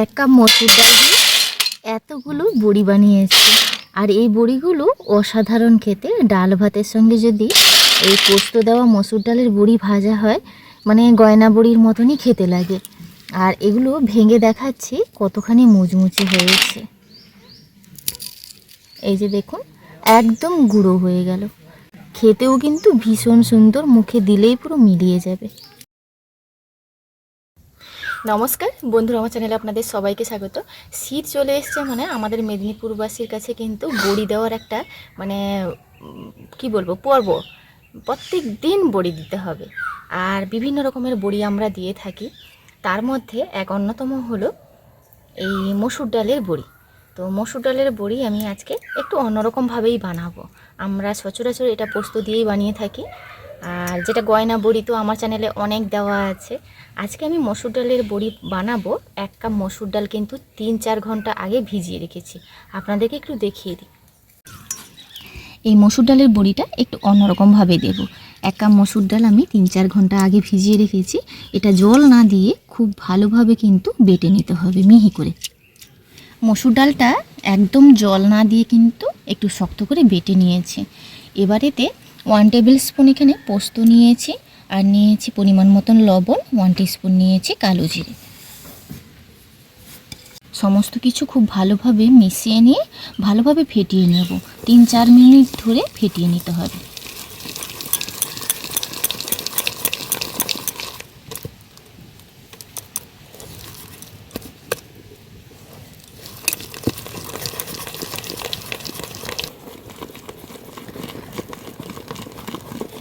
এক কাপ মসুর ডাল দিয়ে এতগুলো বড়ি বানিয়েছি। আর এই বড়িগুলো অসাধারণ খেতে। ডাল ভাতের সঙ্গে যদি এই পোস্ত দেওয়া মসুর ডালের বড়ি ভাজা হয়, মানে গয়না বড়ির মতনই খেতে লাগে। আর এগুলো ভেঙে দেখাচ্ছি কতখানি মুচমুচে হয়েছে। এই যে দেখুন, একদম গুঁড়ো হয়ে গেল। খেতেও কিন্তু ভীষণ সুন্দর, মুখে দিলেই পুরো মিলিয়ে যাবে। নমস্কার বন্ধুরা, আমার চ্যানেলে আপনাদের সবাইকে স্বাগত। শীত চলে এসছে মানে আমাদের মেদিনীপুরবাসীর কাছে কিন্তু বড়ি দেওয়ার একটা মানে কি বলবো পর্ব। প্রত্যেক দিন বড়ি দিতে হবে। আর বিভিন্ন রকমের বড়ি আমরা দিয়ে থাকি। তার মধ্যে এক অন্যতম হলো এই মসুর ডালের বড়ি। তো মসুর ডালের বড়ি আমি আজকে একটু অন্যরকমভাবেই বানাবো। আমরা সচরাচর এটা পোস্ত দিয়েই বানিয়ে থাকি। আর যেটা গয়না বড়ি তো আমার চ্যানেলে অনেক দেওয়া আছে। আজকে আমি মসুর ডালের বড়ি বানাবো। এক কাপ মসুর ডাল কিন্তু 3-4 ঘন্টা আগে ভিজিয়ে রেখেছি। আপনাদেরকে একটু দেখিয়ে দিই। এই মসুর ডালের বড়িটা একটু অন্যরকমভাবে দেব। এক কাপ মসুর ডাল আমি 3-4 ঘন্টা আগে ভিজিয়ে রেখেছি। এটা জল না দিয়ে খুব ভালোভাবে কিন্তু বেটে নিতে হবে মিহি করে। মসুর ডালটা একদম জল না দিয়ে কিন্তু একটু শক্ত করে বেটে নিয়েছি। এবার এতে 1 টেবিল স্পুন এখানে পোস্ত নিয়েছি, আর নিয়েছি পরিমাণ মতন লবণ, 1 টিস্পুন নিয়েছি কালো জিরে। সমস্ত কিছু খুব ভালোভাবে মিশিয়ে নিয়ে ভালোভাবে ফেটিয়ে নেব। 3-4 মিনিট ধরে ফেটিয়ে নিতে হবে।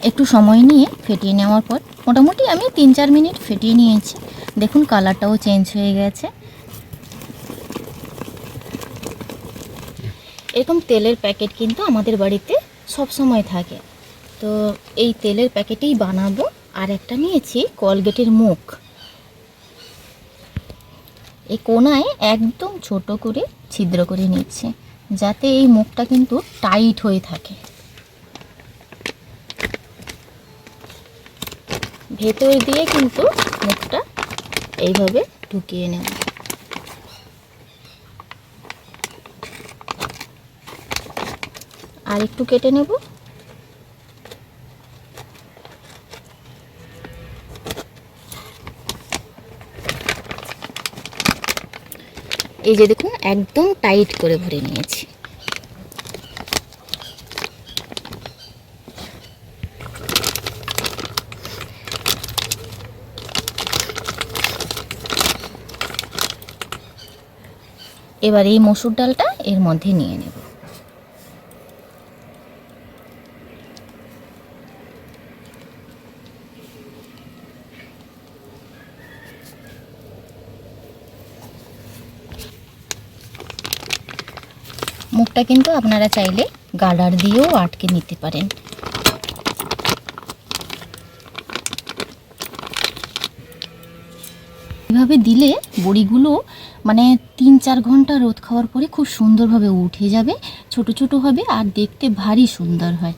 একটু সময় নিয়ে ফেটিয়ে নেওয়ার পর মোটামুটি আমি 3-4 মিনিট ফেটিয়ে নিয়েছি। দেখুন কালারটাও চেঞ্জ হয়ে গেছে। এরকম তেলের প্যাকেট কিন্তু আমাদের বাড়িতে সব সময় থাকে। তো এই তেলের প্যাকেটেই বানাবো। আর একটা নিয়েছি কলগেটের মুখ। এই কোনায় একদম ছোট করে ছিদ্র করে নিচ্ছে, যাতে এই মুখটা কিন্তু টাইট হয়ে থাকে। ভেতর দিয়ে কিন্তু মুখটা এইভাবে ঢুকিয়ে নেব। আর একটু কেটে নেব। এই যে দেখুন, একদম টাইট করে ভরে নিয়েছি। এবার এই মসুর ডালটা এর মধ্যে নিয়ে নেব। মুখটা কিন্তু আপনারা চাইলে গার্ডার দিয়েও আটকে নিতে পারেন। এভাবে দিলে বড়িগুলো মানে 3-4 ঘন্টা রোদ খাওয়ার পরে খুব সুন্দরভাবে উঠে যাবে, ছোট ছোট হবে আর দেখতে ভারী সুন্দর হয়।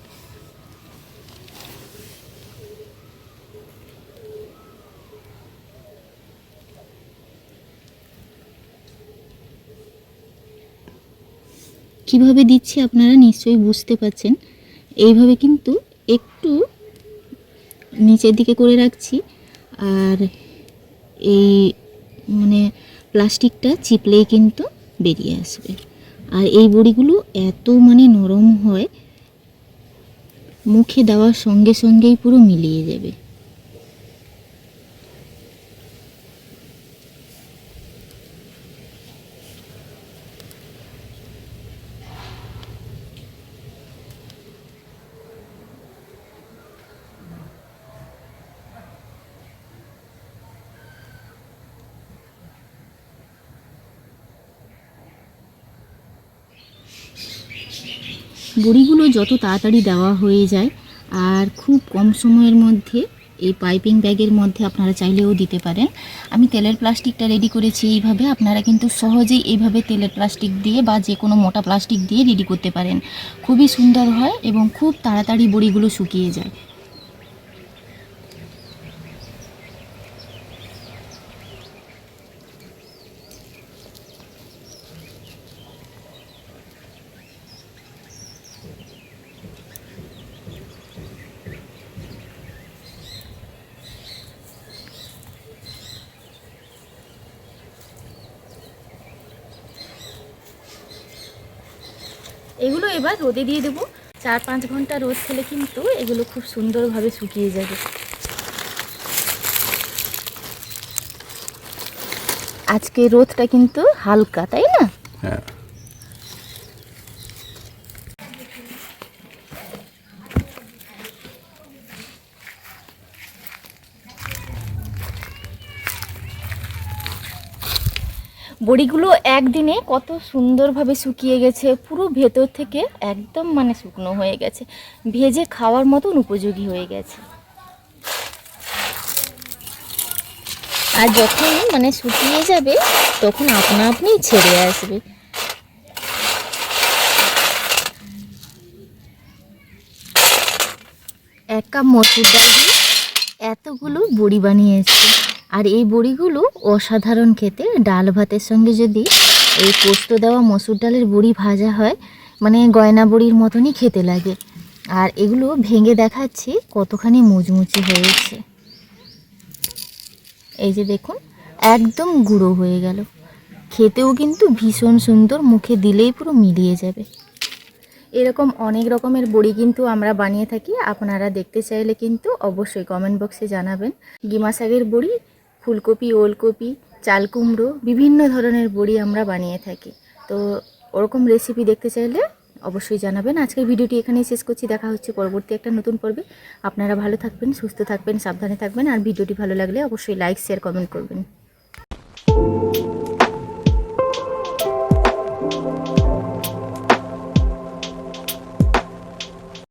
কিভাবে দিচ্ছি আপনারা নিশ্চয়ই বুঝতে পারছেন। এইভাবে কিন্তু একটু নিচের দিকে করে রাখছি, আর এই মানে প্লাস্টিকটা চিপলেই কিন্তু বেরিয়ে আসবে। আর এই বড়িগুলো এত মানে নরম হয়, মুখে দেওয়ার সঙ্গে সঙ্গেই পুরো মিলিয়ে যাবে। বড়িগুলো যত তাড়াতাড়ি দেওয়া হয়ে যায় আর খুব কম সময়ের মধ্যে এই পাইপিং ব্যাগের মধ্যে আপনারা চাইলেও দিতে পারেন। আমি তেলের প্লাস্টিকটা রেডি করেছি এইভাবে। আপনারা কিন্তু সহজেই এইভাবে তেলের প্লাস্টিক দিয়ে বা যে কোনো মোটা প্লাস্টিক দিয়ে রেডি করতে পারেন। খুবই সুন্দর হয় এবং খুব তাড়াতাড়ি বড়িগুলো শুকিয়ে যায়। এগুলো এবার রোদে দিয়ে দেবো। 4-5 ঘন্টা রোদ খেলে কিন্তু এগুলো খুব সুন্দরভাবে শুকিয়ে যাবে। আজকে রোদটা কিন্তু হালকা, তাই না? হ্যাঁ। বড়িগুলো একদিনে কত সুন্দরভাবে শুকিয়ে গেছে, পুরো ভেতর থেকে একদম মানে শুকনো হয়ে গেছে, ভেজে খাওয়ার মতন উপযোগী হয়ে গেছে। আর যখন মানে শুকিয়ে যাবে তখন আপনা আপনি ছেড়ে আসবে। এক কাপ মসুর ডাল দিয়ে এতগুলো বড়ি বানিয়েছি। আর এই বড়িগুলো অসাধারণ খেতে। ডাল ভাতের সঙ্গে যদি এই পোস্ত দেওয়া মসুর ডালের বড়ি ভাজা হয়, মানে গয়না বড়ির মতনই খেতে লাগে। আর এগুলো ভেঙে দেখাচ্ছি কতখানি মুচমুচে হয়েছে। এই যে দেখুন, একদম গুঁড়ো হয়ে গেল। খেতেও কিন্তু ভীষণ সুন্দর, মুখে দিলেই পুরো মিলিয়ে যাবে। এরকম অনেক রকমের বড়ি কিন্তু আমরা বানিয়ে থাকি। আপনারা দেখতে চাইলে কিন্তু অবশ্যই কমেন্ট বক্সে জানাবেন। গিমা শাকের বড়ি, ফুলকপি, ওলকপি, চাল কুমড়ো, বিভিন্ন ধরনের বড়ি আমরা বানিয়ে থাকি। তো ওরকম রেসিপি দেখতে চাইলে অবশ্যই জানাবেন। আজকের ভিডিওটি এখানেই শেষ করছি। দেখা হচ্ছে পরবর্তী একটা নতুন পর্বে। আপনারা ভালো থাকবেন, সুস্থ থাকবেন, সাবধানে থাকবেন। আর ভিডিওটি ভালো লাগলে অবশ্যই লাইক, শেয়ার, কমেন্ট করবেন।